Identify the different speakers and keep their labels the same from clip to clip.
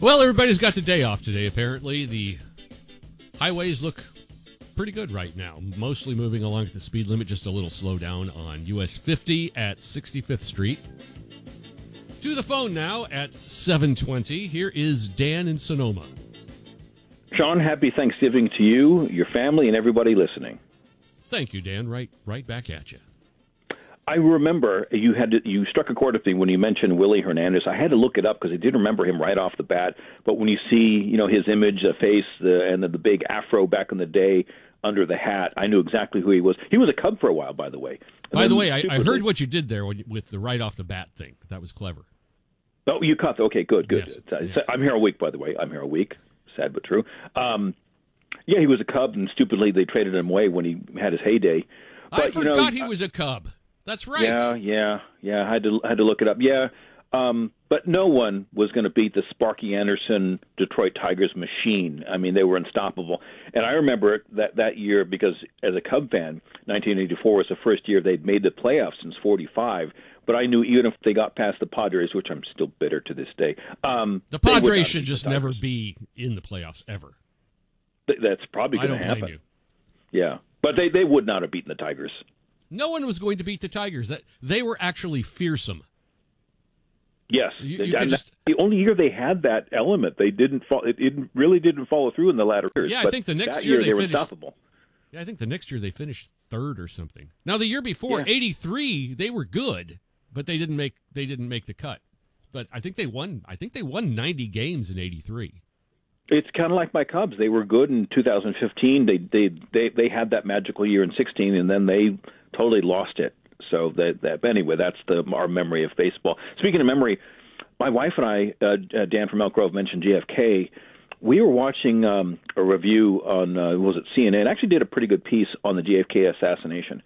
Speaker 1: Well, everybody's got the day off today, apparently. The highways look pretty good right now. Mostly moving along at the speed limit, just a little slowdown on US 50 at 65th Street. To the phone now at 7:20. Here is Dan in Sonoma.
Speaker 2: Sean, happy Thanksgiving to you, your family, and everybody listening.
Speaker 1: Thank you, Dan. Right back at you.
Speaker 2: I remember you struck a chord with me when you mentioned Willie Hernandez. I had to look it up because I did remember him right off the bat. But when you see, his image, face, and the big afro back in the day under the hat, I knew exactly who he was. He was a Cub for a while, by the way.
Speaker 1: By the way, I heard what you did there with the right off the bat thing. That was clever.
Speaker 2: Oh, you caught that? Okay, good.
Speaker 1: Yes.
Speaker 2: I'm here a week, by the way. I'm here a week. Sad but true. Yeah, he was a Cub, and stupidly they traded him away when he had his heyday. But,
Speaker 1: I forgot he was a Cub. That's right.
Speaker 2: Yeah. I had to look it up. Yeah, but no one was going to beat the Sparky Anderson Detroit Tigers machine. I mean, they were unstoppable. And I remember that year because as a Cub fan, 1984 was the first year they'd made the playoffs since '45. But I knew even if they got past the Padres, which I'm still bitter to this day,
Speaker 1: the Padres should just never be in the playoffs ever.
Speaker 2: That's probably going to happen.
Speaker 1: I don't blame
Speaker 2: you. Yeah, but they would not have beaten the Tigers.
Speaker 1: No one was going to beat the Tigers. They were actually fearsome.
Speaker 2: Yes, the only year they had that element, they didn't. It really didn't follow through in the latter years.
Speaker 1: Yeah, I think the next year
Speaker 2: they were unstoppable.
Speaker 1: Yeah, I think the next year they finished third or something. Now the year before, '83, they were good, but they didn't make the cut. But I think they won 90 games in '83.
Speaker 2: It's kind of like my Cubs. They were good in 2015. They had that magical year in 16, and then they totally lost it. So anyway, that's our memory of baseball. Speaking of memory, my wife and I, Dan from Elk Grove mentioned JFK. We were watching a review on was it CNN? Actually, did a pretty good piece on the JFK assassination.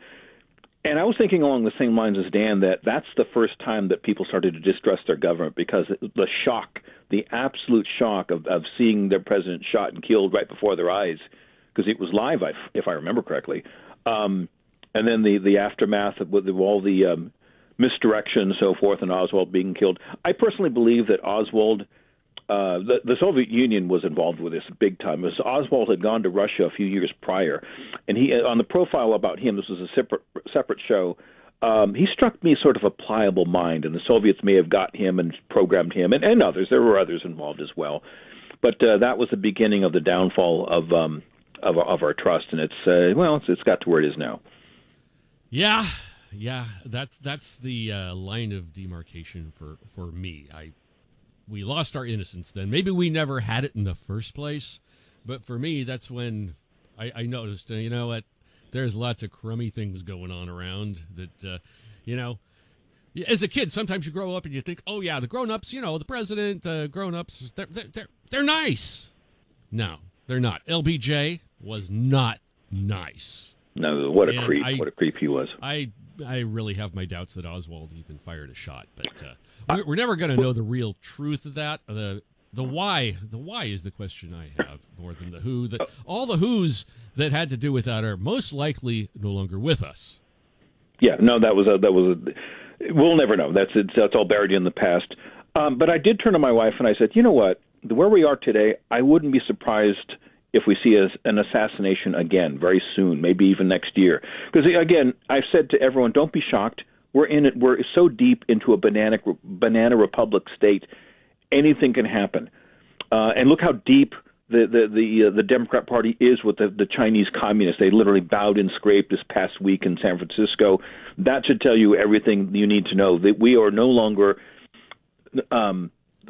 Speaker 2: And I was thinking along the same lines as Dan that's the first time that people started to distrust their government because the shock, the absolute shock of seeing their president shot and killed right before their eyes, because it was live, if I remember correctly. And then the aftermath of all the misdirection and so forth, and Oswald being killed. I personally believe that Oswald, the Soviet Union was involved with this big time. Oswald had gone to Russia a few years prior, and he on the profile about him, this was a separate show. He struck me sort of a pliable mind, and the Soviets may have got him and programmed him, and others. There were others involved as well, but that was the beginning of the downfall of our trust, and it's got to where it is now.
Speaker 1: Yeah, that's the line of demarcation for me. We lost our innocence then. Maybe we never had it in the first place, but for me, that's when I noticed, what, there's lots of crummy things going on around that, as a kid, sometimes you grow up and you think, oh yeah, the grown-ups, the president, the grown-ups, they're nice. No, they're not. LBJ was not nice.
Speaker 2: No, what a creep! What a creep he was.
Speaker 1: I really have my doubts that Oswald even fired a shot, but we're never going to know the real truth of that. The why is the question I have more than the who. All the who's that had to do with that are most likely no longer with us.
Speaker 2: Yeah, no, that was we'll never know. That's all buried in the past. But I did turn to my wife and I said, you know what? Where we are today, I wouldn't be surprised if we see an assassination again very soon, maybe even next year. Because, again, I've said to everyone, don't be shocked. We're in it. We're so deep into a banana republic state, anything can happen. And look how deep the Democrat Party is with the Chinese communists. They literally bowed and scraped this past week in San Francisco. That should tell you everything you need to know, that we are no longer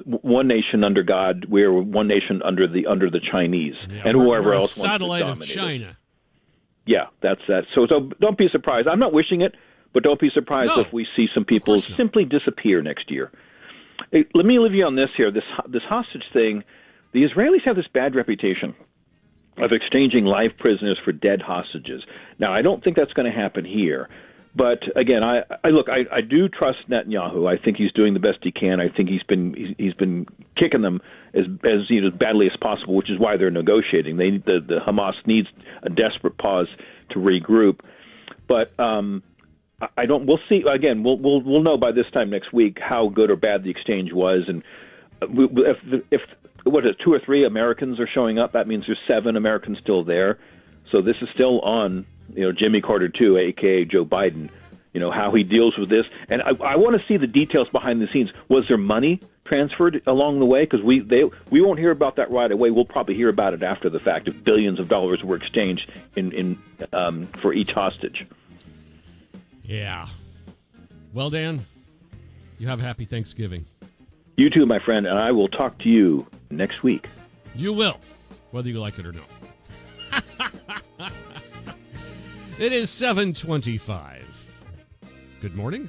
Speaker 2: one nation under God. We're one nation under the Chinese, and whoever else wants to dominate.
Speaker 1: Satellite of China.
Speaker 2: Yeah, that's that. So don't be surprised. I'm not wishing it, but don't be surprised if we see some people simply disappear next year. Hey, let me leave you on this here. This hostage thing. The Israelis have this bad reputation of exchanging live prisoners for dead hostages. Now, I don't think that's going to happen here. But again, I do trust Netanyahu. I think he's doing the best he can. I think he's been kicking them as badly as possible, which is why they're negotiating. The Hamas needs a desperate pause to regroup. But I don't. We'll see. Again, we'll know by this time next week how good or bad the exchange was, and if what is it, 2 or 3 Americans are showing up. That means there's 7 Americans still there. So this is still on, Jimmy Carter too, a.k.a. Joe Biden, how he deals with this. And I want to see the details behind the scenes. Was there money transferred along the way? Because we won't hear about that right away. We'll probably hear about it after the fact, if billions of dollars were exchanged for each hostage.
Speaker 1: Yeah. Well, Dan, you have a happy Thanksgiving.
Speaker 2: You too, my friend, and I will talk to you next week.
Speaker 1: You will, whether you like it or not. It is 7:25. Good morning.